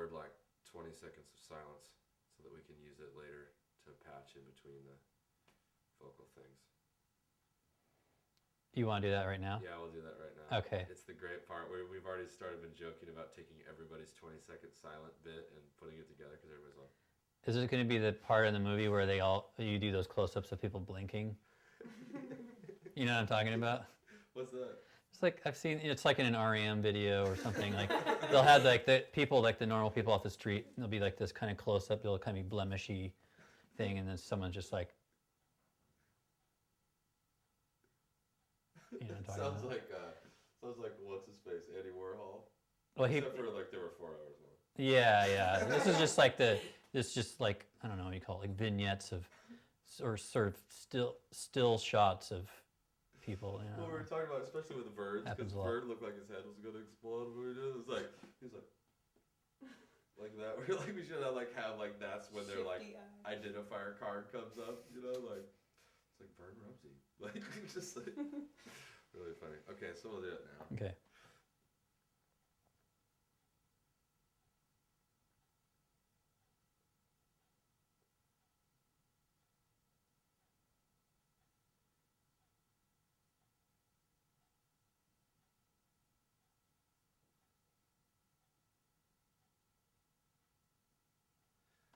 record like 20 seconds of silence so that we can use it later to patch in between the vocal things. You want to do that right now? Yeah, we'll do that right now. Okay. It's the great part where we've already been joking about taking everybody's 20-second silent bit and putting it together because everybody's like. Is it going to be the part in the movie where you do those close-ups of people blinking? You know what I'm talking about? What's that? It's like I've seen. It's like in an REM video or something. Like they'll have like the people, like the normal people off the street. And there'll be like this kind of close-up, little kind of blemishy thing, and then someone's just like. You know what I'm talking about? Sounds like what's his face, Andy Warhol. Well, except for like there were 4 hours long. Yeah. This is just like I don't know what you call it, like vignettes of, or sort of still shots of people. You know. Well, we were talking about, especially with the birds, because Bird looked like his head was gonna explode when we were doing it. It was like he was like that. We're like, we should have that's when their like identifier card comes up. You know, like it's like Vern Rumsey, like just like really funny. Okay, so we'll do it now. Okay.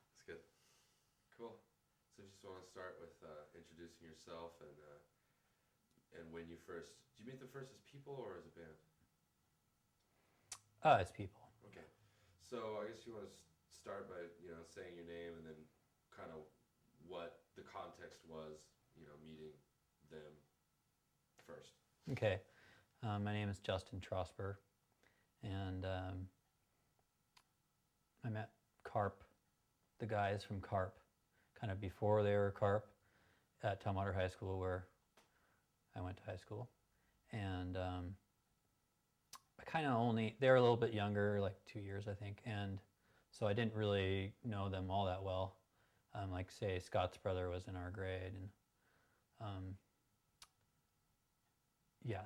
That's good. Cool. So just want to start with introducing yourself and when you first, did you meet them first as people or as a band? It's people. Okay. So I guess you want to start by, saying your name and then kind of what the context was, meeting them first. Okay. My name is Justin Trosper, and I met Carp, the guys from Carp, kind of before they were Carp, at Tumwater High School, where I went to high school. And they were a little bit younger, like 2 years, I think, and so I didn't really know them all that well. Like, say, Scott's brother was in our grade, and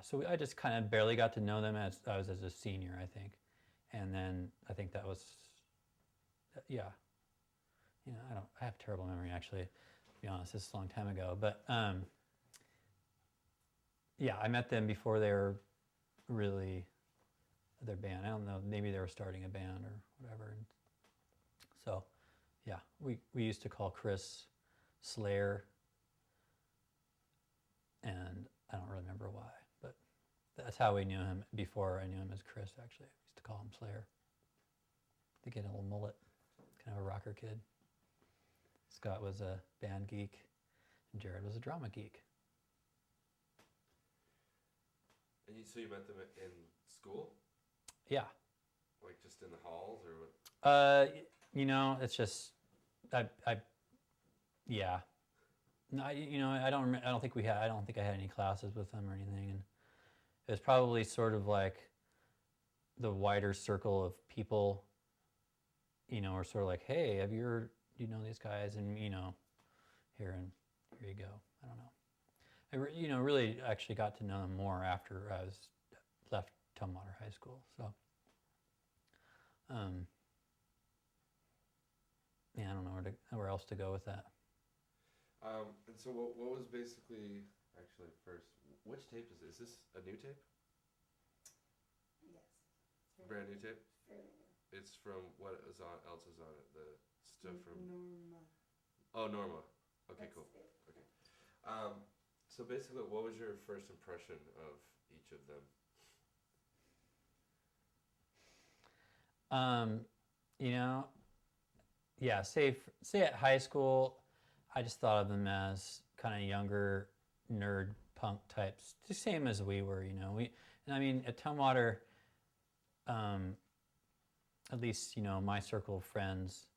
so I just kind of barely got to know them as a senior, I think. And then I think that was, I have terrible memory, actually, to be honest. This is a long time ago. But I met them before they were really their band. I don't know, maybe they were starting a band or whatever. And so, we used to call Chris Slayer, and I don't really remember why, but that's how we knew him before I knew him as Chris, actually. I used to call him Slayer. They get a little mullet, kind of a rocker kid. Scott was a band geek, and Jared was a drama geek. And so you met them in school? Yeah. Like just in the halls or what? It's just, No, I don't think I had any classes with them or anything, and it was probably sort of like the wider circle of people, were sort of like, hey, do you know these guys? And here you go. I don't know. I really actually got to know them more after I left Tumwater High School. So, I don't know where else to go with that. And so what was basically, actually first, which tape is this? Is this a new tape? Yes. Brand new tape? Fairly new. It's from, what else is on it? The stuff from... Norma. Oh, Norma. Okay, That's cool. it. Okay. So basically, what was your first impression of each of them? Say at high school, I just thought of them as kind of younger nerd punk types, the same as we were, at Tumwater, at least, my circle of friends,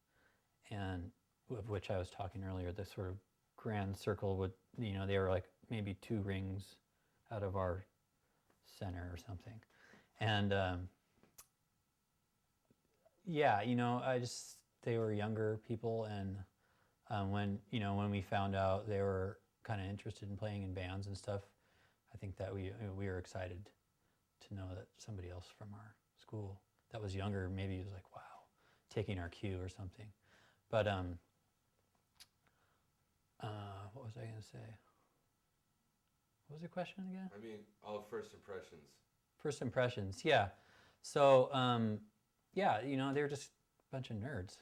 and of which I was talking earlier, the sort of grand circle would, they were like maybe 2 rings out of our center or something. And they were younger people, and when we found out they were kind of interested in playing in bands and stuff, I think that we were excited to know that somebody else from our school that was younger maybe was like, wow, it's taking our cue or something. But what was I going to say? What was the question again? I mean, all first impressions. First impressions, yeah. So, yeah, you know, they were just a bunch of nerds.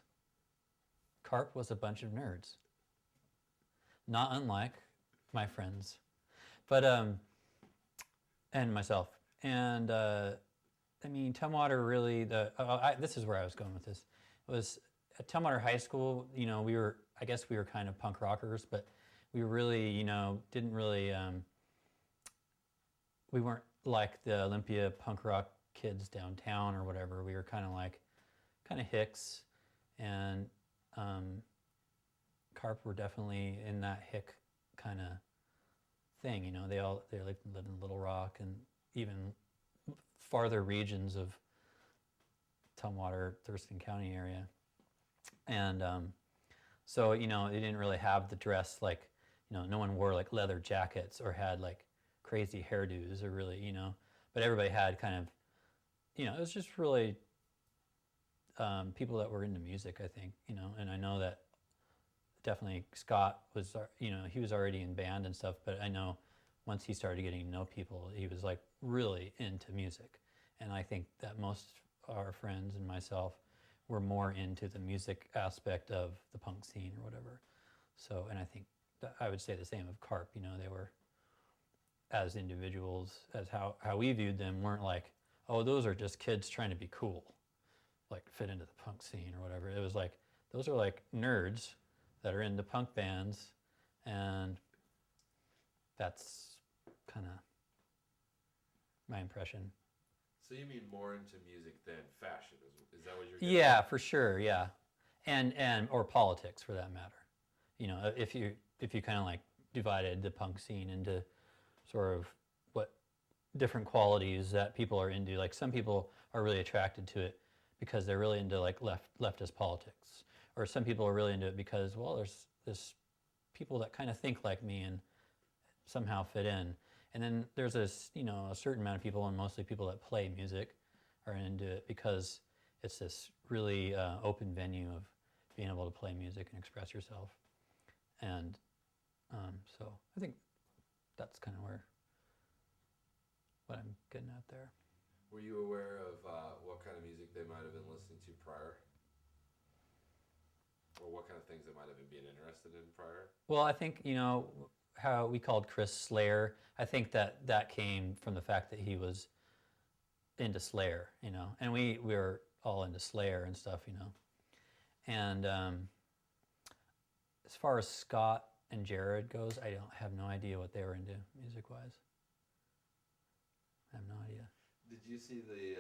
Carp was a bunch of nerds. Not unlike my friends. But, and myself. And, I mean, Tumwater really, this is where I was going with this. It was at Tumwater High School, you know, I guess we were kind of punk rockers, but we really, you know, didn't really, we weren't like the Olympia punk rock kids downtown or whatever. We were kind of hicks, and Carp were definitely in that hick kind of thing. You know, they lived in Little Rock and even farther regions of Tumwater, Thurston County area, and so you know, they didn't really have the dress like, you know, no one wore like leather jackets or had like crazy hairdos or really, you know, but everybody had kind of, you know, it was just really people that were into music, I think, you know, and I know that definitely Scott was, you know, he was already in band and stuff, but I know once he started getting to know people, he was like really into music. And I think that most of our friends and myself were more into the music aspect of the punk scene or whatever. So, and I think that I would say the same of Carp, you know, they were, as individuals, as how we viewed them, weren't like, oh, those are just kids trying to be cool, like fit into the punk scene or whatever. It was like, those are like nerds that are into punk bands, and that's kind of my impression. So you mean more into music than fashion? Is that what you're getting Yeah, at? for sure, yeah. And or politics for that matter. You know, if you kind of like divided the punk scene into sort of what different qualities that people are into. Like some people are really attracted to it because they're really into like leftist politics, or some people are really into it because, well, there's this people that kind of think like me and somehow fit in. And then there's this, you know, a certain amount of people, and mostly people that play music, are into it because it's this really open venue of being able to play music and express yourself. And so I think that's kind of what I'm getting at there. Were you aware of what kind of music they might have been listening to prior? Or what kind of things they might have been being interested in prior? Well, I think, you know, how we called Chris Slayer, I think that came from the fact that he was into Slayer, you know, and we were all into Slayer and stuff, you know. And as far as Scott and Jared goes, I don't have no idea what they were into music-wise. I have no idea. Did you see the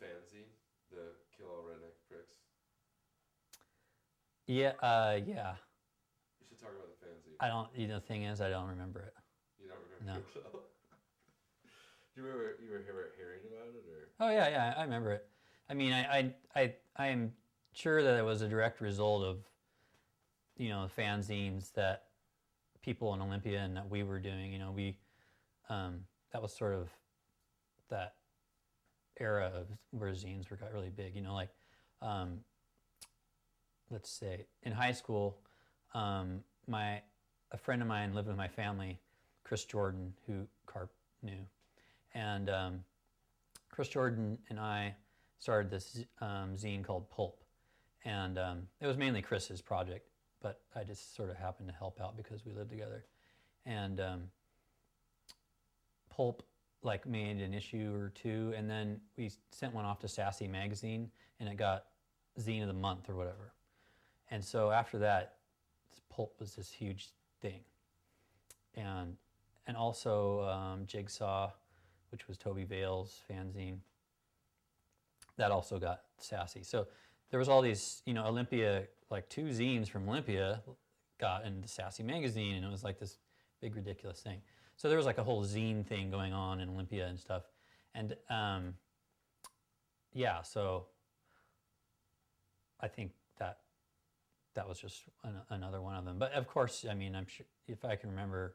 fanzine, the Kill All Redneck Pricks? Yeah, yeah. You should talk about the fanzine. I don't. You know, the thing is, I don't remember it. You don't remember it? No. Do you remember hearing about it, or? Oh yeah, I remember it. I mean, I am sure that it was a direct result of, you know, fanzines that people in Olympia and that we were doing. You know, we that was sort of that era of where zines got really big. You know, like let's say in high school, a friend of mine lived with my family, Chris Jordan, who Carp knew, and Chris Jordan and I started this zine called Pulp, and it was mainly Chris's project, but I just sort of happened to help out because we lived together, and Pulp like made an issue or two, and then we sent one off to Sassy Magazine, and it got Zine of the Month or whatever. And so after that, Pulp was this huge thing. And also Jigsaw, which was Toby Vale's fanzine, that also got Sassy. So there was all these, you know, Olympia, like 2 zines from Olympia got into Sassy Magazine, and it was like this big ridiculous thing. So there was like a whole zine thing going on in Olympia and stuff. And yeah, so I think that was just another one of them. But of course, I mean, I'm sure if I can remember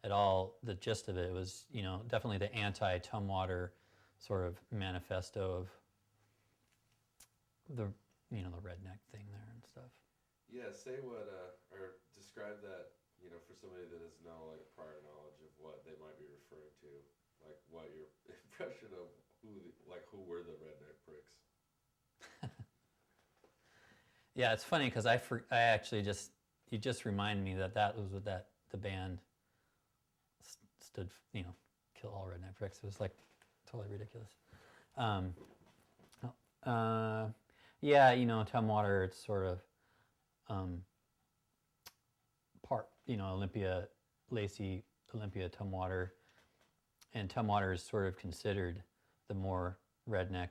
at all, the gist of it was, you know, definitely the anti-Tumwater sort of manifesto of the redneck thing there and stuff. Yeah, say what, or describe that, for somebody that has no, like, prior knowledge of what they might be referring to, like, what your impression of who were the redneck pricks. Yeah, it's funny because I actually you just reminded me that was what the band stood, kill all redneck pricks. It was like totally ridiculous. Yeah, Tumwater, it's sort of part, Olympia, Lacey, Olympia, Tumwater, and Tumwater is sort of considered the more redneck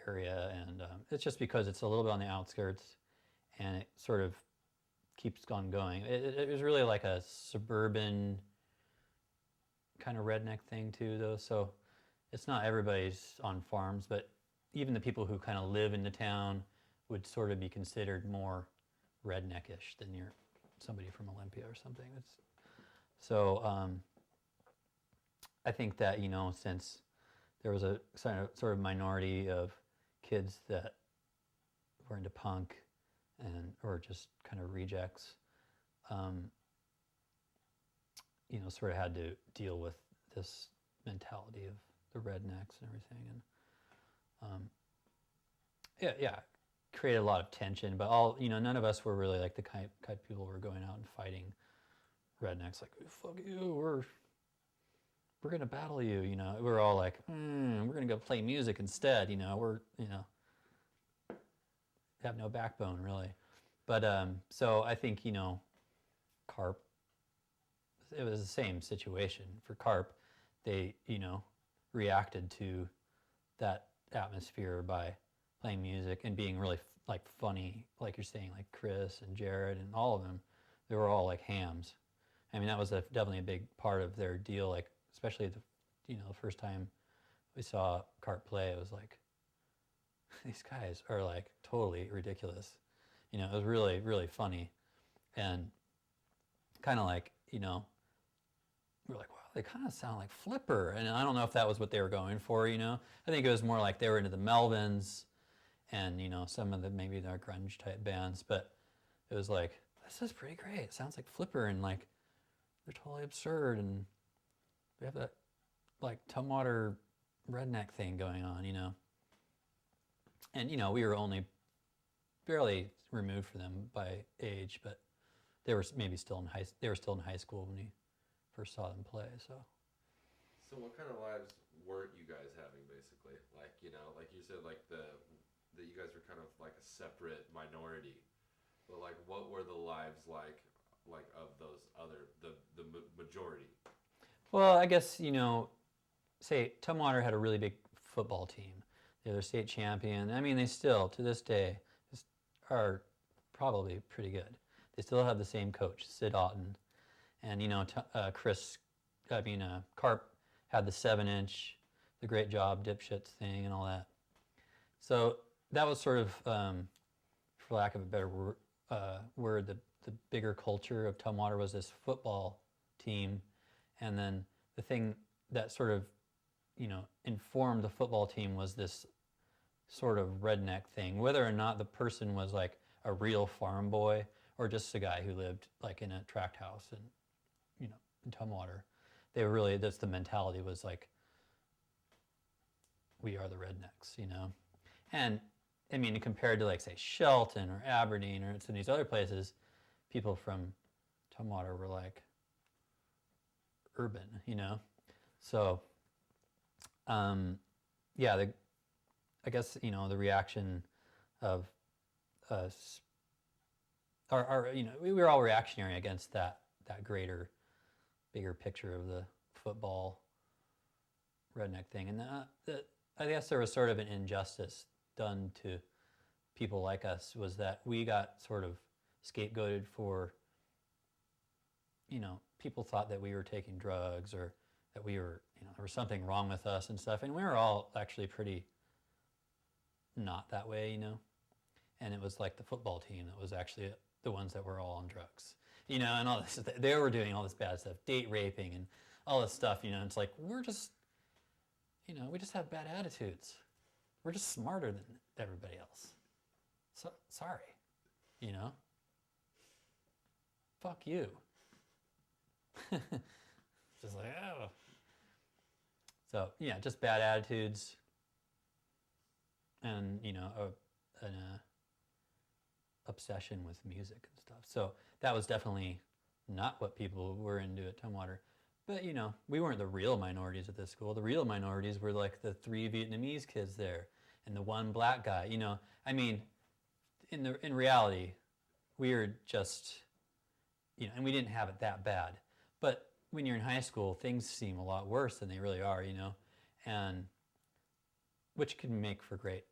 area, and it's just because it's a little bit on the outskirts, and it sort of keeps on going. It was really like a suburban kind of redneck thing too, though. So it's not everybody's on farms, but even the people who kind of live in the town would sort of be considered more redneckish than somebody from Olympia or something. I think that since there was a sort of minority of kids that were into punk or just kind of rejects, sort of had to deal with this mentality of the rednecks and everything, and yeah, created a lot of tension. But none of us were really like the kind of people who were going out and fighting rednecks, like, fuck you, we're gonna battle you. We were all like, we're gonna go play music instead. We're have no backbone really. But so I think Carp, it was the same situation for Carp. They reacted to that atmosphere by playing music and being really like funny, like you're saying, like Chris and Jared and all of them. They were all like hams. I mean, that was definitely a big part of their deal. Like, especially the first time we saw Carp play, it was like, these guys are like totally ridiculous. It was really, really funny, and kind of like, we're like, wow, they kind of sound like Flipper. And I don't know if that was what they were going for, I think it was more like they were into the Melvins and, some of maybe their grunge type bands, but it was like, this is pretty great. It sounds like Flipper, and like, they're totally absurd, and we have that like Tumwater redneck thing going on, And, we were only barely removed from them by age, but they were maybe still in high school when we first saw them play. So what kind of lives weren't you guys having, basically? Like, like you said, like that you guys were kind of like a separate minority, but like, what were the lives like of those the majority? Well, I guess say Tumwater had a really big football team. They're the state champion. I mean, they still to this day are probably pretty good. They still have the same coach, Sid Otten, and Carp had the 7-inch, the great job dipshits thing and all that. So that was sort of, for lack of a better word, the bigger culture of Tumwater was this football team, and then the thing that sort of informed the football team was this sort of redneck thing, whether or not the person was like a real farm boy or just a guy who lived like in a tract house and in Tumwater. They were really, that's the mentality, was like, we are the rednecks, And I mean, compared to like say Shelton or Aberdeen or some of these other places, people from Tumwater were like urban, So yeah, I guess the reaction of us, we were all reactionary against that bigger picture of the football redneck thing, and I guess there was sort of an injustice done to people like us, was that we got sort of scapegoated for, people thought that we were taking drugs or that we were, there was something wrong with us and stuff, and we were all actually pretty not that way, and it was like the football team that was actually the ones that were all on drugs, and all this, they were doing all this bad stuff, date raping and all this stuff, it's like, we're just, we just have bad attitudes. We're just smarter than everybody else. sorry, you know, fuck you. Just like, oh. So yeah, just bad attitudes, and you know, an obsession with music and stuff. So that was definitely not what people were into at Tumwater. But you know, we weren't the real minorities at this school. The real minorities were like the 3 Vietnamese kids there and the 1 black guy. You know, I mean, in reality, we were just, you know, and we didn't have it that bad. But when you're in high school, things seem a lot worse than they really are, you know, and which can make for great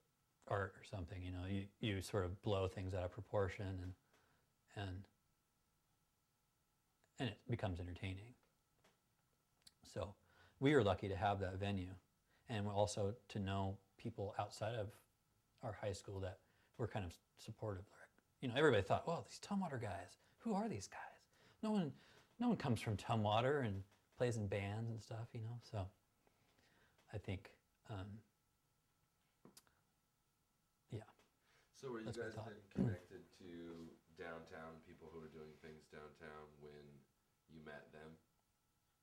art or something, you know. You sort of blow things out of proportion and it becomes entertaining. So we were lucky to have that venue, and also to know people outside of our high school that were kind of supportive. You know, everybody thought, "Well, these Tumwater guys, who are these guys? No one comes from Tumwater and plays in bands and stuff, you know." So I think, yeah. So were you guys then connected to downtown, people who were doing things downtown when you met them,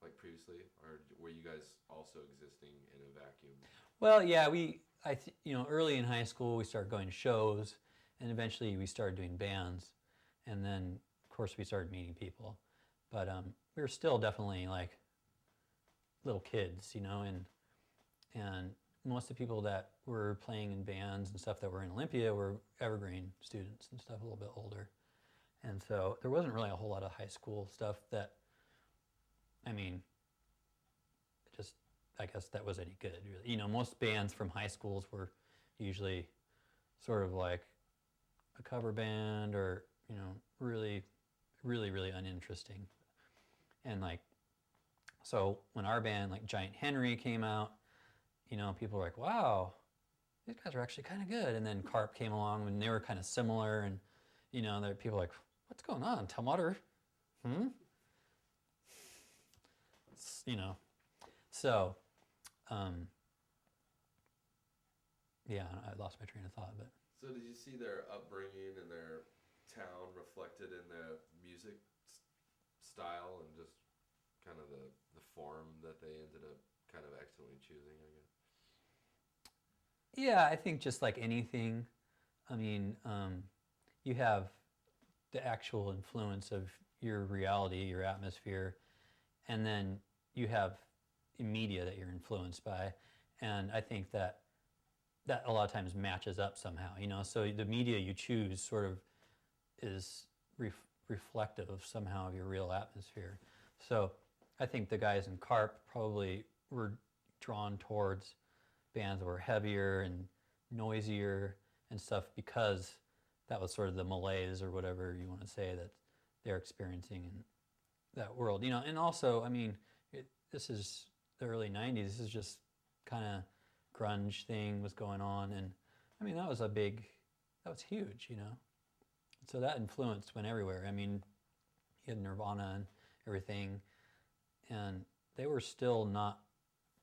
like previously, or were you guys also existing in a vacuum? Well, yeah, you know, early in high school we started going to shows, and eventually we started doing bands, and then of course we started meeting people, but we were still definitely like little kids, you know, and most of the people that were playing in bands and stuff that were in Olympia were Evergreen students and stuff, a little bit older, and so there wasn't really a whole lot of high school stuff that, I mean, just, I guess that was any good, really. You know, most bands from high schools were usually sort of like a cover band, or, you know, really, really, really uninteresting. And like, so when our band, like Giant Henry, came out, you know, people were like, wow, these guys are actually kind of good. And then Carp came along, and they were kind of similar, and, you know, there people were like, what's going on, Tumwater? You know, so, yeah, I lost my train of thought, but. So did you see their upbringing and their town reflected in the music style and just kind of the form that they ended up kind of accidentally choosing, I guess? Yeah, I think just like anything, I mean, you have the actual influence of your reality, your atmosphere, and then you have media that you're influenced by, and I think that a lot of times matches up somehow, you know. So the media you choose sort of is reflective of somehow of your real atmosphere. So I think the guys in Carp probably were drawn towards bands that were heavier and noisier and stuff, because that was sort of the malaise, or whatever you want to say, that they're experiencing in that world, you know. And also, I mean, this is the early 90s. This is just kind of grunge thing was going on, and I mean, that was huge, you know. So that influence went everywhere. I mean, you had Nirvana and everything, and they still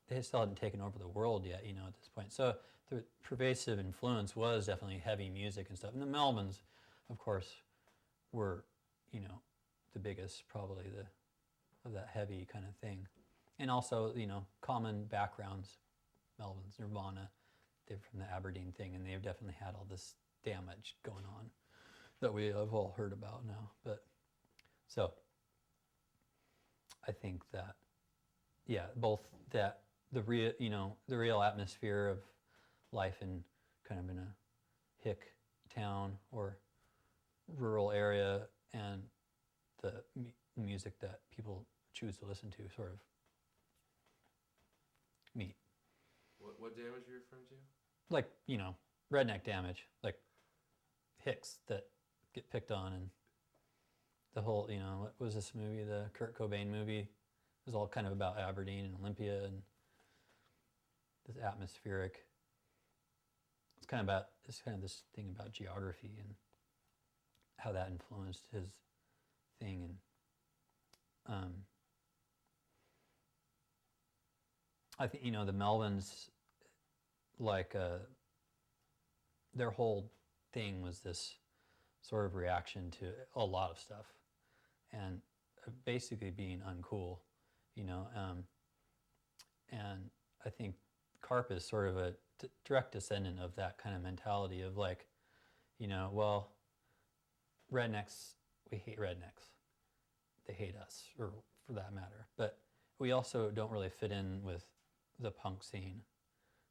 hadn't taken over the world yet, you know, at this point. So the pervasive influence was definitely heavy music and stuff. And the Melvins, of course, were, you know, the biggest, probably, of that heavy kind of thing. And also, you know, common backgrounds. Melvins, Nirvana, they're from the Aberdeen thing, and they've definitely had all this damage going on that we have all heard about now. But so I think that, yeah, both that the real atmosphere of life in kind of in a hick town or rural area, and the music that people choose to listen to sort of meet. What damage are you referring to? Like, you know, redneck damage, like hicks that get picked on, and the whole, you know, what was this movie, the Kurt Cobain movie? It was all kind of about Aberdeen and Olympia and this atmospheric. It's kind of this thing about geography and how that influenced his thing. And I think, you know, the Melvins, like their whole thing was this sort of reaction to a lot of stuff, and basically being uncool, you know. And I think Carp is sort of a direct descendant of that kind of mentality of like, you know, well, rednecks, we hate rednecks. They hate us, or for that matter. But we also don't really fit in with the punk scene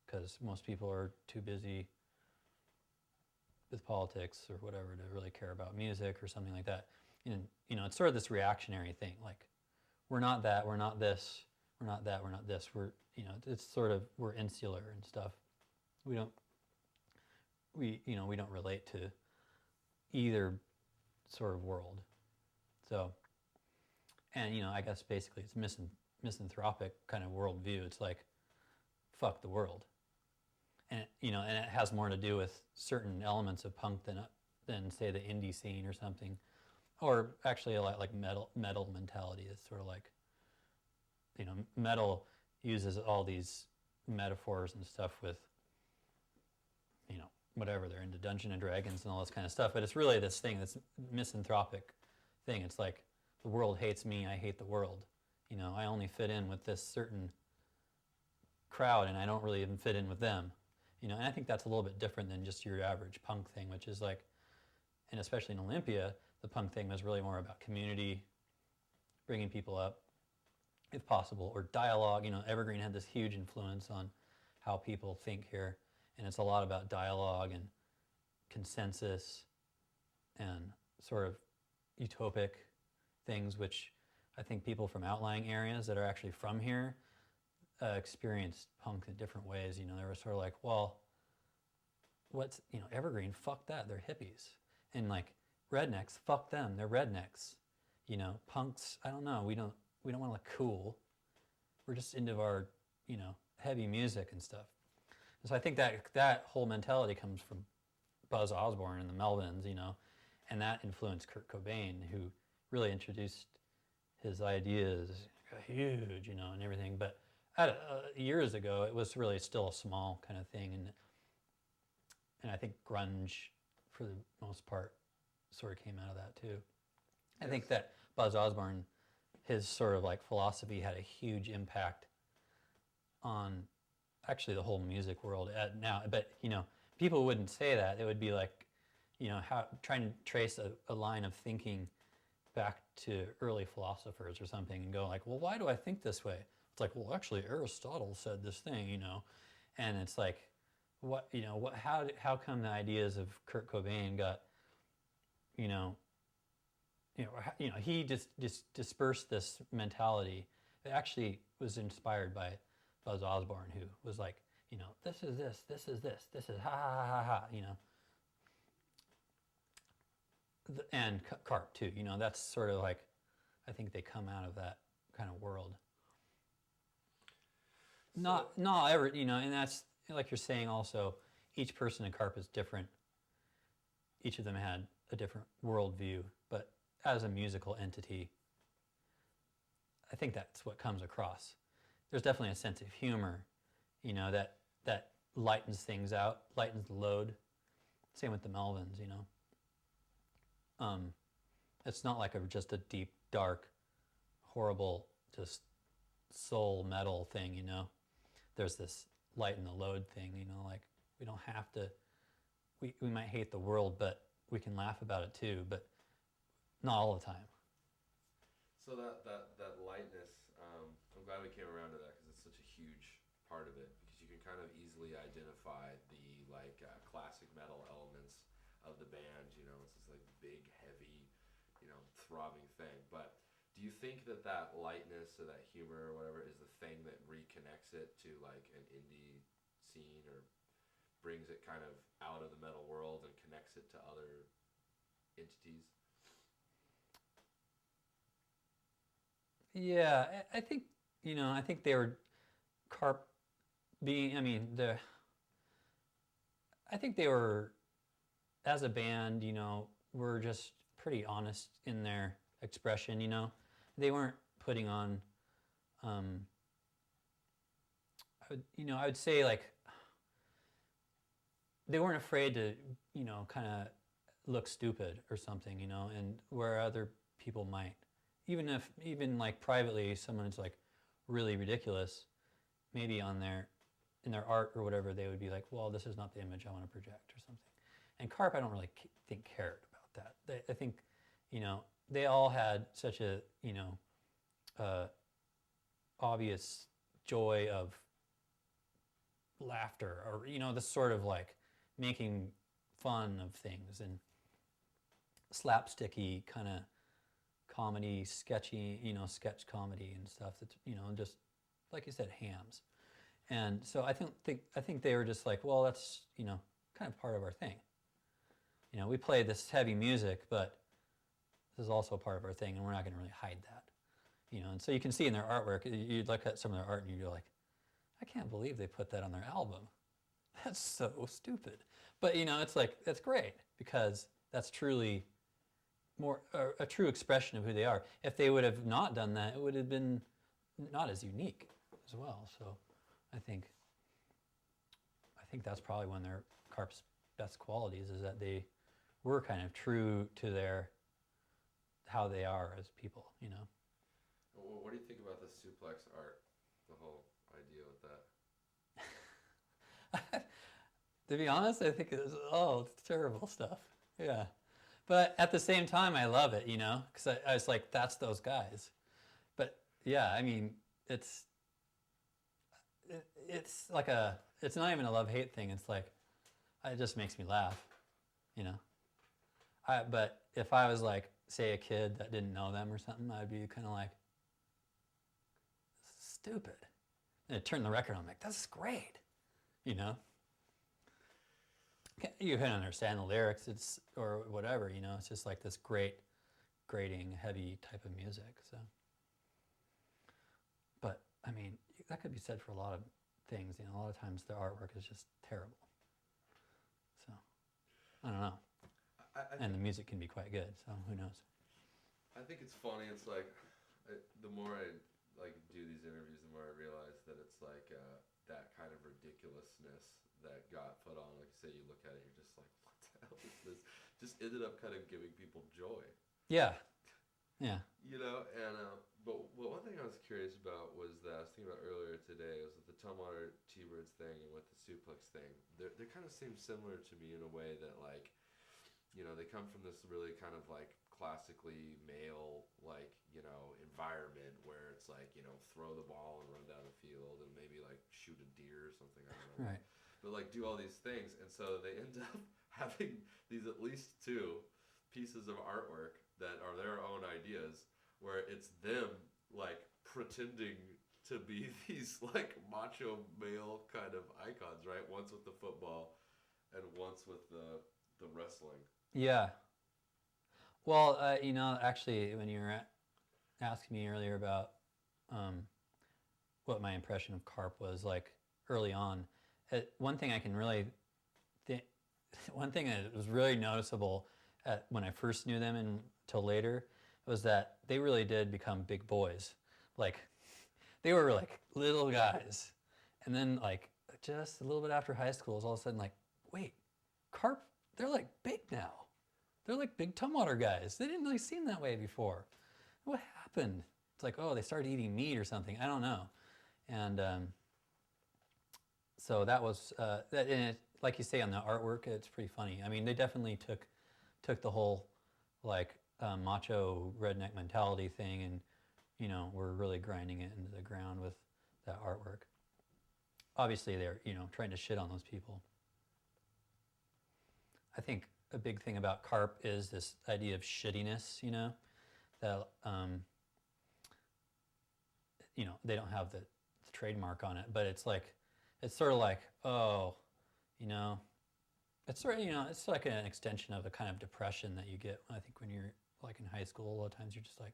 because most people are too busy with politics or whatever to really care about music or something like that. And, you know, it's sort of this reactionary thing. Like, we're not that, we're not this, we're not that, we're not this. We're, you know, it's sort of, we're insular and stuff. We don't relate to either sort of world. So, and, you know, I guess basically it's misanthropic kind of worldview. It's like, fuck the world. And, you know, and it has more to do with certain elements of punk than say the indie scene or something. Or actually a lot like metal mentality is sort of like, you know, metal uses all these metaphors and stuff with, you know, whatever, they're into Dungeons and Dragons and all this kind of stuff, but it's really this thing, this misanthropic thing. It's like, the world hates me, I hate the world. You know, I only fit in with this certain crowd and I don't really even fit in with them. You know, and I think that's a little bit different than just your average punk thing, which is like, and especially in Olympia, the punk thing was really more about community, bringing people up, if possible, or dialogue. You know, Evergreen had this huge influence on how people think here, and it's a lot about dialogue and consensus and sort of utopic things, which I think people from outlying areas that are actually from here experienced punk in different ways. You know, they were sort of like, well, what's, you know, Evergreen, fuck that, they're hippies. And like, rednecks, fuck them, they're rednecks. You know, punks, I don't know, we don't want to look cool. We're just into our, you know, heavy music and stuff. And so I think that whole mentality comes from Buzz Osborne and the Melvins, you know, and that influenced Kurt Cobain, who really introduced his ideas huge, you know, and everything. But years ago, it was really still a small kind of thing, and I think grunge, for the most part, sort of came out of that too. I think that Buzz Osborne, his sort of like philosophy had a huge impact on actually the whole music world now. But, you know, people wouldn't say that. It would be like, you know, trying to trace a line of thinking back to early philosophers or something and go like, well, why do I think this way? It's like, well, actually Aristotle said this thing, you know, and it's like, what, you know, how come the ideas of Kurt Cobain got, you know, he just dispersed this mentality. It actually was inspired by Buzz Osborne, who was like, you know, this is this is this, this is ha ha ha ha, you know. And Carp too, you know, that's sort of like, I think they come out of that kind of world. Not ever, you know, and that's like you're saying also, each person in Carp is different. Each of them had a different worldview, but as a musical entity, I think that's what comes across. There's definitely a sense of humor, you know, that lightens things out, lightens the load. Same with the Melvins, you know. It's not like just a deep, dark, horrible, just soul metal thing, you know. There's this lighten the load thing, you know, like we don't have to, we might hate the world, but we can laugh about it too, but not all the time. So that lightness, I'm glad we came around to that because it's such a huge part of it, because you can kind of easily identify the like classic metal elements of the band, you know, it's this like big, heavy, you know, throbbing thing. But do you think that lightness or that humor or whatever is the thing that reconnects it to like an indie scene, or brings it kind of out of the metal world and connects it to other entities? Yeah, I think, you know, I think they were Carp being, I mean, I think they were, as a band, you know, were just pretty honest in their expression, you know. They weren't putting on, I would say like, they weren't afraid to, you know, kind of look stupid or something, you know, and where other people might, even like privately, someone's like really ridiculous, maybe in their art or whatever, they would be like, well, this is not the image I want to project or something. And Carp, I don't really think cared about that. I think, you know, they all had such a, you know, obvious joy of laughter, or, you know, this sort of like making fun of things and slapsticky kind of comedy, sketchy, you know, sketch comedy and stuff that's, you know, just like you said, hams. And so I think they were just like, well, that's, you know, kind of part of our thing. You know, we play this heavy music, but this is also part of our thing, and we're not going to really hide that. You know, and so you can see in their artwork, you'd look at some of their art and you're like, I can't believe they put that on their album. That's so stupid. But, you know, it's like, that's great, because that's truly more a true expression of who they are. If they would have not done that, it would have been not as unique as well. So I think that's probably one of their Carp's best qualities, is that they were kind of true to how they are as people, you know. Well, what do you think about the suplex art, the whole idea with that? To be honest, I think it's terrible stuff. Yeah. But at the same time, I love it, you know, because I was like, that's those guys. But yeah, I mean, it's like it's not even a love-hate thing. It's like, it just makes me laugh, you know. But if I was like, say, a kid that didn't know them or something, I'd be kind of like, this is stupid. And I'd turn the record on, I'm like, this is great, you know. You can understand the lyrics, or whatever, you know. It's just like this great, grating, heavy type of music. So, but I mean, that could be said for a lot of things. You know, a lot of times the artwork is just terrible. So, I don't know. And the music can be quite good. So who knows? I think it's funny. It's like the more I like do these interviews, the more I realize that it's like that kind of ridiculousness that got put on. Like you say, you look at it, you're just like, what the hell is this? Just ended up kind of giving people joy. Yeah. Yeah. You know, and but one thing I was curious about was that I was thinking about earlier today was with the Tumwater T-Birds thing and with the suplex thing. They kind of seem similar to me in a way that, like, you know, they come from this really kind of like classically male, like, you know, environment where it's like, you know, throw the ball and run down the field and maybe like shoot a deer or something. I don't know. Right. But like do all these things, and so they end up having these at least two pieces of artwork that are their own ideas, where it's them like pretending to be these like macho male kind of icons, right? Once with the football and once with the wrestling. Yeah. Well, you know, actually, when you were asking me earlier about what my impression of Carp was like early on, one thing I can really one thing that was really noticeable when I first knew them until later was that they really did become big boys. Like, they were like little guys. And then like just a little bit after high school, it was all of a sudden like, wait, Carp, they're like big now. They're like big Tumwater guys. They didn't really seem that way before. What happened? It's like, oh, they started eating meat or something. I don't know. And so that was, and it, like you say, on the artwork, it's pretty funny. I mean, they definitely took the whole like macho redneck mentality thing, and, you know, we're really grinding it into the ground with that artwork. Obviously, they're, you know, trying to shit on those people. I think a big thing about Carp is this idea of shittiness, you know, that, you know, they don't have the trademark on it, but it's like, it's sort of like, oh, you know, it's sort of, you know, it's like an extension of a kind of depression that you get, I think, when you're like in high school. A lot of times you're just like,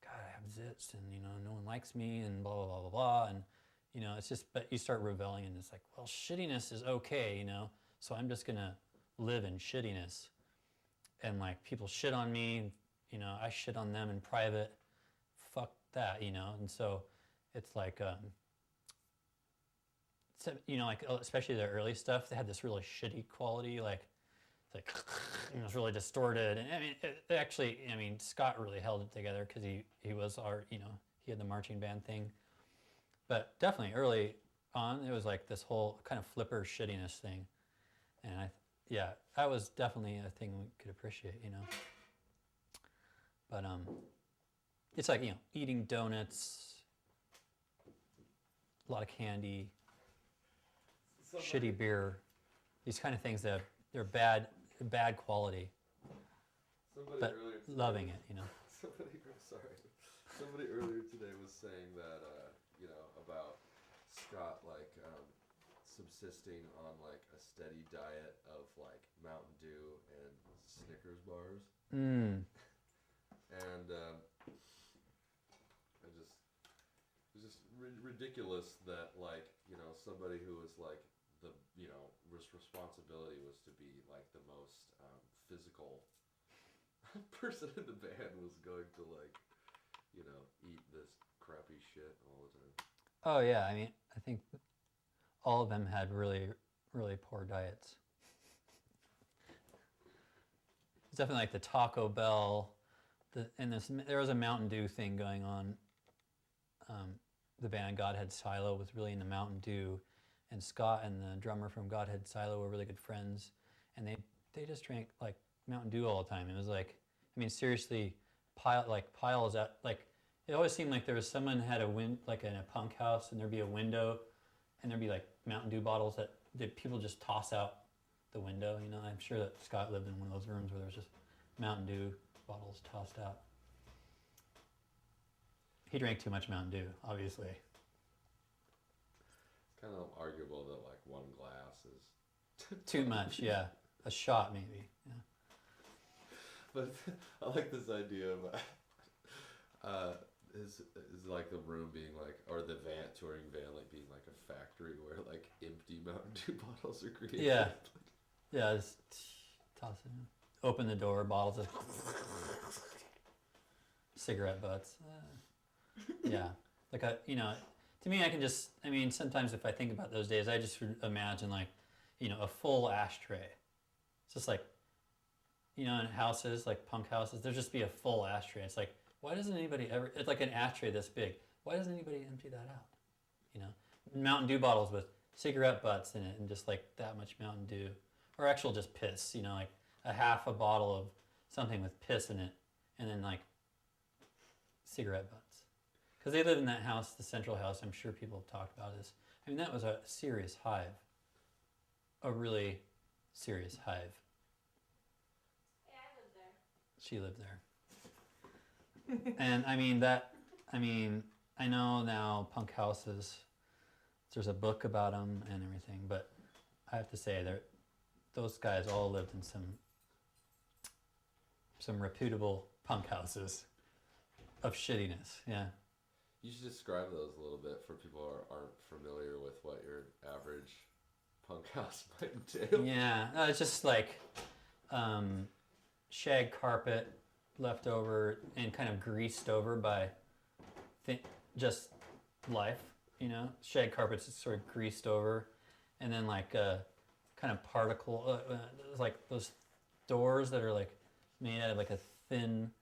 God, I have zits, and, you know, no one likes me, and blah, blah, blah, blah, blah. And, you know, it's just, but you start reveling, and it's like, well, shittiness is okay, you know, so I'm just going to live in shittiness. And like, people shit on me, you know, I shit on them in private. Fuck that, you know. And so it's like, you know, like especially the early stuff, they had this really shitty quality, like it was really distorted. And I mean, it actually, I mean, Scott really held it together because he was our, you know, he had the marching band thing. But definitely early on, it was like this whole kind of flipper shittiness thing, and yeah, that was definitely a thing we could appreciate, you know. But it's like, you know, eating donuts, a lot of candy, shitty beer, these kind of things that they're bad quality, but loving it, you know. Somebody earlier today was saying that you know, about Scott like subsisting on like a steady diet of like Mountain Dew and Snickers bars. And it's just ridiculous that like, you know, somebody who was like the, you know, responsibility was to be like the most physical person in the band was going to like, you know, eat this crappy shit all the time. Oh yeah, I mean, I think all of them had really, really poor diets. It's definitely like the Taco Bell, there was a Mountain Dew thing going on. The band Godhead Silo was really into Mountain Dew, and Scott and the drummer from Godhead Silo were really good friends, and they just drank like Mountain Dew all the time. It was like, I mean, seriously, piles at like. It always seemed like there was someone had like in a punk house, and there'd be a window, and there'd be like Mountain Dew bottles that people just toss out the window. You know, I'm sure that Scott lived in one of those rooms where there was just Mountain Dew bottles tossed out. He drank too much Mountain Dew, obviously. It's kind of arguable that like one glass is too much. Yeah, a shot maybe. Yeah. But I like this idea of is like the room being like, or the touring van like being like a factory where like empty Mountain Dew bottles are created. Yeah, yeah. Just toss it in. Open the door, bottles of cigarette butts. Yeah, like you know, to me, I mean, sometimes if I think about those days, I just imagine like, you know, a full ashtray. It's just like, you know, in houses, like punk houses, there'd just be a full ashtray. It's like, why doesn't anybody ever, it's like an ashtray this big. Why doesn't anybody empty that out? You know, Mountain Dew bottles with cigarette butts in it and just like that much Mountain Dew. Or actual just piss, you know, like a half a bottle of something with piss in it and then like cigarette butts. Because they live in that house, the central house. I'm sure people have talked about this. I mean, that was a serious hive. A really serious hive. Yeah, I lived there. She lived there. And I know now punk houses, there's a book about them and everything, but I have to say those guys all lived in some reputable punk houses of shittiness. Yeah. You should describe those a little bit for people who aren't familiar with what your average punk house might entail. Yeah, no, it's just like shag carpet left over and kind of greased over by just life, you know. Shag carpet's sort of greased over, and then like kind of particle, like those doors that are like made out of like a thin.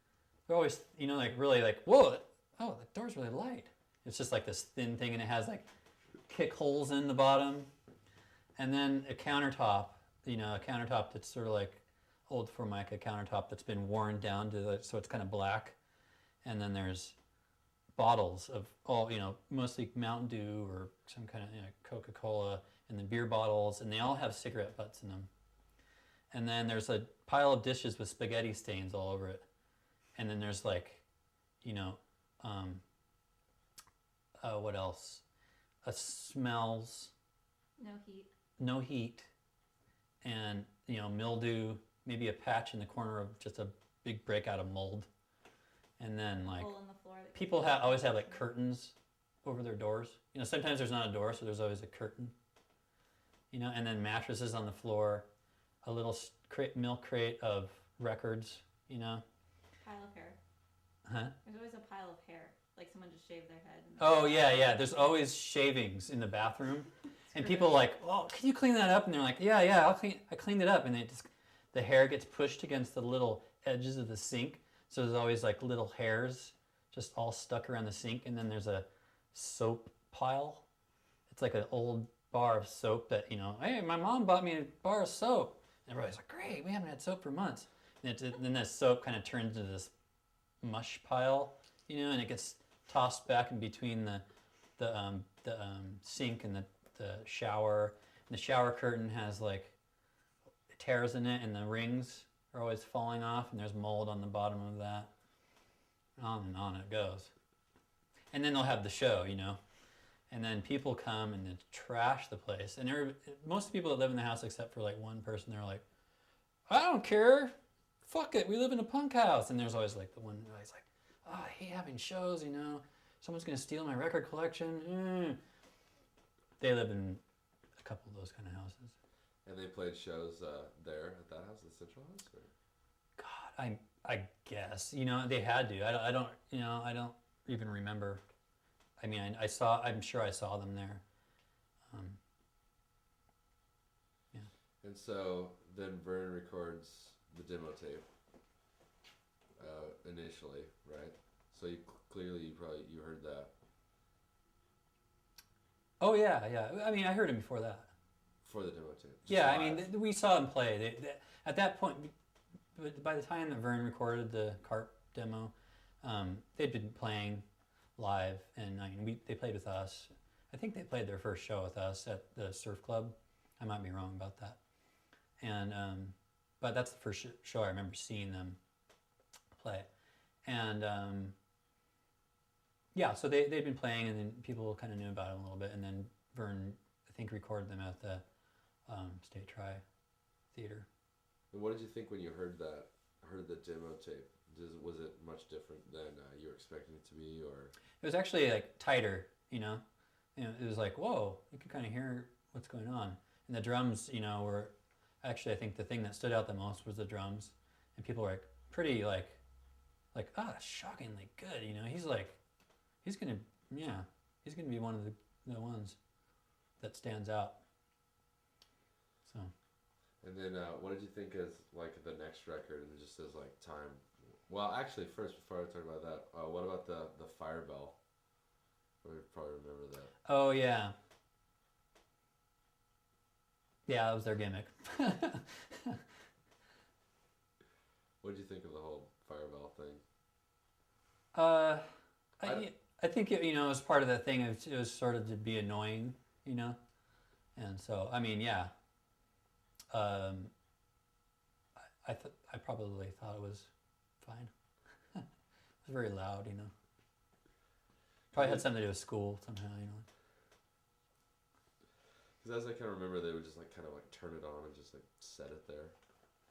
They're always, you know, like really like, whoa, oh, the door's really light. It's just like this thin thing, and it has like kick holes in the bottom, and then a countertop, you know, a countertop that's sort of like old Formica countertop that's been worn down to so it's kind of black, and then there's bottles of all, you know, mostly Mountain Dew or some kind of, you know, Coca-Cola, and then beer bottles, and they all have cigarette butts in them. And then there's a pile of dishes with spaghetti stains all over it, and then there's like, you know, what else? Smells. No heat. No heat, and you know, mildew. Maybe a patch in the corner of just a big breakout of mold, and then like hole in the floor people always have like curtains over their doors. You know, sometimes there's not a door, so there's always a curtain. You know, and then mattresses on the floor, a little milk crate of records. You know, pile of hair. Huh? There's always a pile of hair, like someone just shaved their head. Oh yeah. There's always shavings in the bathroom, And people like, "Oh, can you clean that up?" And they're like, "Yeah, I cleaned it up." And the hair gets pushed against the little edges of the sink, so there's always like little hairs just all stuck around the sink. And then there's a soap pile. It's like an old bar of soap that, hey, my mom bought me a bar of soap. And everybody's like, great, we haven't had soap for months. And then the soap kind of turns into this mush pile, and it gets tossed back in between the sink and the shower. And the shower curtain has like tears in it, and the rings are always falling off, and there's mold on the bottom of that. On and on it goes. And then they'll have the show, and then people come and they trash the place. And most people that live in the house, except for like one person, they're like, I don't care. Fuck it. We live in a punk house. And there's always like the one guy's like, oh, I hate having shows, Someone's going to steal my record collection. They live in a couple of those kind of houses. And they played shows there at that house, the Central House? Or? God, I guess. They had to. I don't even remember. I mean, I'm sure I saw them there. Yeah. And so then Vern records the demo tape initially, right? So you heard that. Oh yeah. I mean, I heard him before that. For the demo tape. Yeah, live. I mean, we saw him play. At that point, by the time that Vern recorded the Carp demo, they'd been playing live, and they played with us. I think they played their first show with us at the surf club. I might be wrong about that. And but that's the first show I remember seeing them play. And yeah, so they'd been playing, and then people kind of knew about them a little bit. And then Vern, I think, recorded them at the State Tri Theater. And what did you think when you heard the demo tape? Was it much different than you were expecting it to be, or? It was actually like tighter, it was like, whoa, you could kind of hear what's going on. And the drums, were actually, I think the thing that stood out the most was the drums, and people were like pretty like shockingly good. He's gonna be one of the ones that stands out. So. And then what did you think is like the next record? And it just says like time. Well, actually, first before I talk about that, what about the fire bell? You probably remember that. Oh yeah. Yeah, that was their gimmick. What did you think of the whole fire bell thing? I think it was part of the thing. It was sort of to be annoying, and so I mean, yeah. I probably thought it was fine. It was very loud, Probably had something to do with school somehow, Because as I kind of remember, they would just like kind of like turn it on and just like set it there,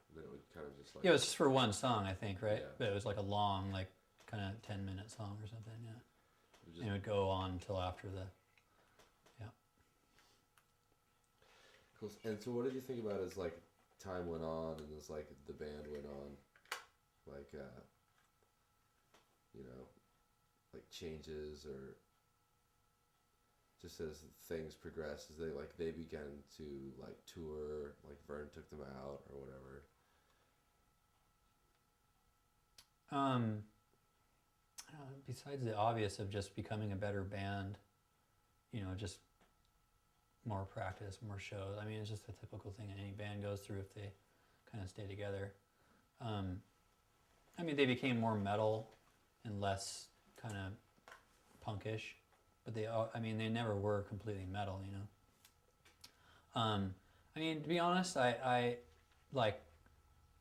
and then it would kind of just like. Yeah, it was just for one song, I think, right? Yeah. But it was like a long, like kind of 10-minute song or something, yeah. And it would go on until after the. Yeah. Cool. And so, what did you think about as like time went on and as like the band went on, like like changes or just as things progressed, as they began to like tour, like Vern took them out or whatever. Besides the obvious of just becoming a better band, just more practice, more shows. I mean, it's just a typical thing any band goes through if they kind of stay together. I mean, they became more metal and less kind of punkish, but they never were completely metal, I mean, to be honest, I like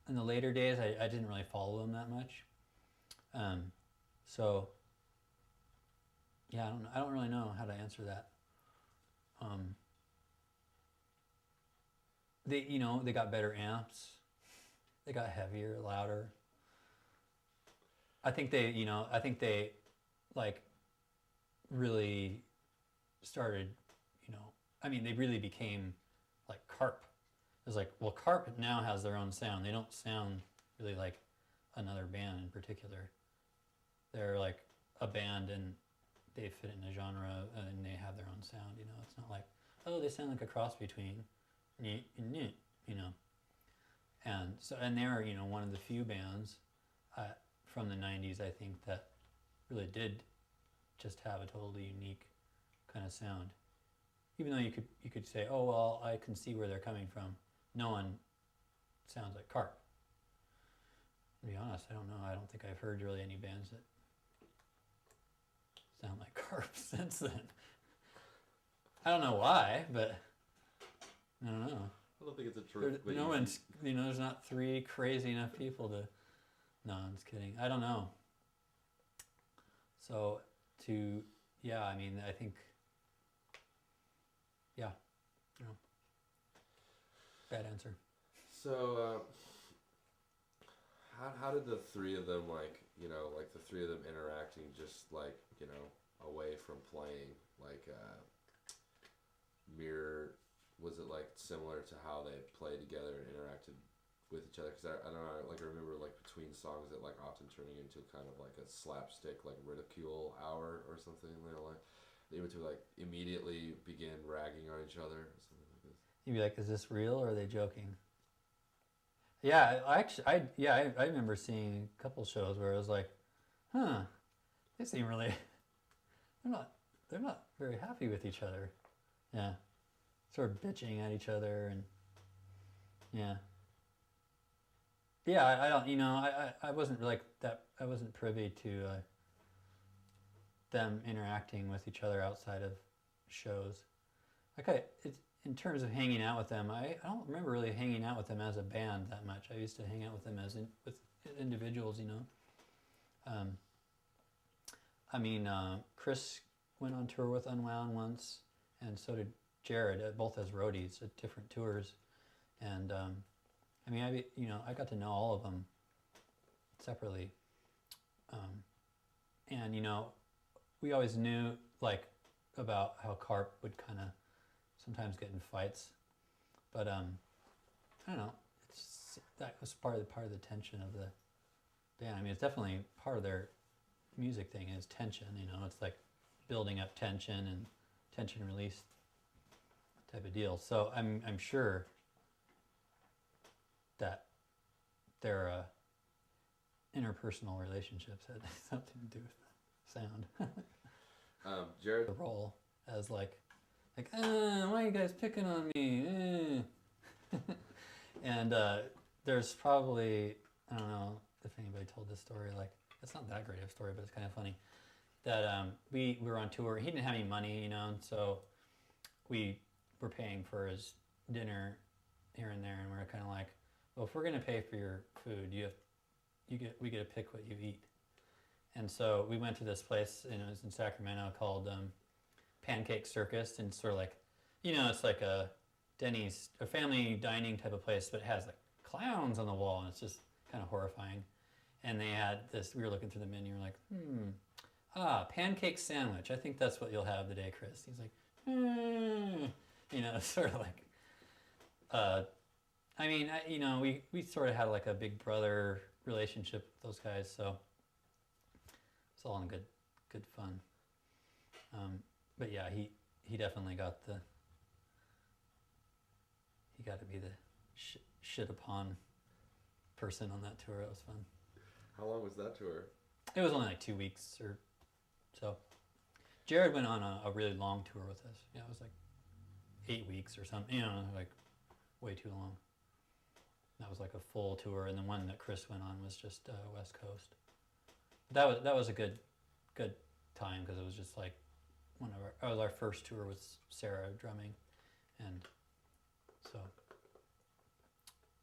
in the later days, I didn't really follow them that much. So yeah, I don't really know how to answer that. They got better amps. They got heavier, louder. I think they like really started, they really became like Carp. It was like, well, Carp now has their own sound. They don't sound really like another band in particular. They're like a band and they fit in a genre and they have their own sound, It's not like oh, they sound like a cross between nyeh and nyeh, you know. And so, and they're, you know, one of the few bands from the 90s, I think, that really did just have a totally unique kind of sound. Even though you could say, oh, well, I can see where they're coming from. No one sounds like Carp. To be honest, I don't know. I don't think I've heard really any bands that sound like Carp since then. I don't know why, but I don't know. I don't think it's a truth. No one's, you know, there's not three crazy enough people to. No, I'm just kidding. I don't know. So, yeah, I mean, I think, yeah, you know, bad answer. So, how did the three of them, like, you know, like the three of them interacting just, like, you know, away from playing, like, was it, like, similar to how they played together and interacted with each other? Because I don't know, like, I remember, like, between songs that, like, often turning into kind of, like, a slapstick, like, ridicule hour or something, you know, like, they would, like, immediately begin ragging on each other or something like this. You'd be like, is this real or are they joking? Yeah, I remember seeing a couple shows where it was like, huh, they seem really, they're not very happy with each other. Yeah, sort of bitching at each other and yeah. Yeah, I don't, you know, I wasn't like that. I wasn't privy to them interacting with each other outside of shows. Okay, it's in terms of hanging out with them. I don't remember really hanging out with them as a band that much. I used to hang out with them as with individuals, you know. I mean, Chris went on tour with Unwound once, and so did Jared, both as roadies at different tours. And I mean, I got to know all of them separately. And, you know, we always knew, like, about how Carp would kind of sometimes get in fights. But, I don't know, that was part of the tension of the band. I mean, it's definitely part of their music thing is tension, you know. It's like building up tension and tension release type of deal. So I'm sure that their interpersonal relationships had something to do with sound. Jared, the role as like, why are you guys picking on me? And there's probably, I don't know if anybody told this story. Like, it's not that great of a story, but it's kind of funny. That we were on tour. He didn't have any money, you know, and so we were paying for his dinner here and there, and we were kind of like, well, if we're gonna pay for your food, we get to pick what you eat. And so we went to this place, and it was in Sacramento, called Pancake Circus, and sort of like, you know, it's like a Denny's, a family dining type of place, but it has like clowns on the wall, and it's just kind of horrifying. And they had this, we were looking through the menu, we're like, pancake sandwich. I think that's what you'll have today, Chris. He's like, you know, sort of like, I mean, you know, we sort of had like a big brother relationship with those guys, so it's all in good fun. But yeah, he definitely got he got to be the shit upon person on that tour. It was fun. how long was that tour? It was only like 2 weeks or so. Jared went on a really long tour with us. Yeah, it was like 8 weeks or something. You know, like way too long. That was like a full tour, and the one that Chris went on was just West Coast. That was a good time because it was just like it was our first tour with Sarah drumming, and so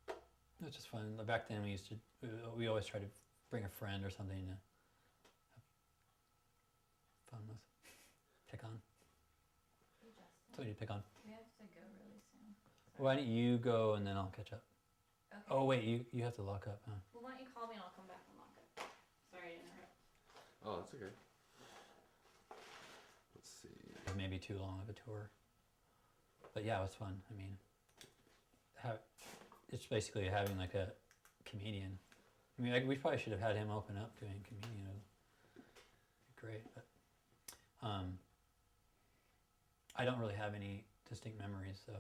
it was just fun. Back then we always tried to bring a friend or something to have fun with, pick on. Hey, Justin. Somebody to pick on. We have to go really soon. Why don't you go and then I'll catch up? Okay. Oh wait, you have to lock up, huh? Well, why don't you call me and I'll come back and lock up. Sorry to interrupt. Oh, that's okay. Let's see. Maybe too long of a tour, but yeah, it was fun. I mean, it's basically having like a comedian. I mean, we probably should have had him open up doing comedian. It would be great, but I don't really have any distinct memories. So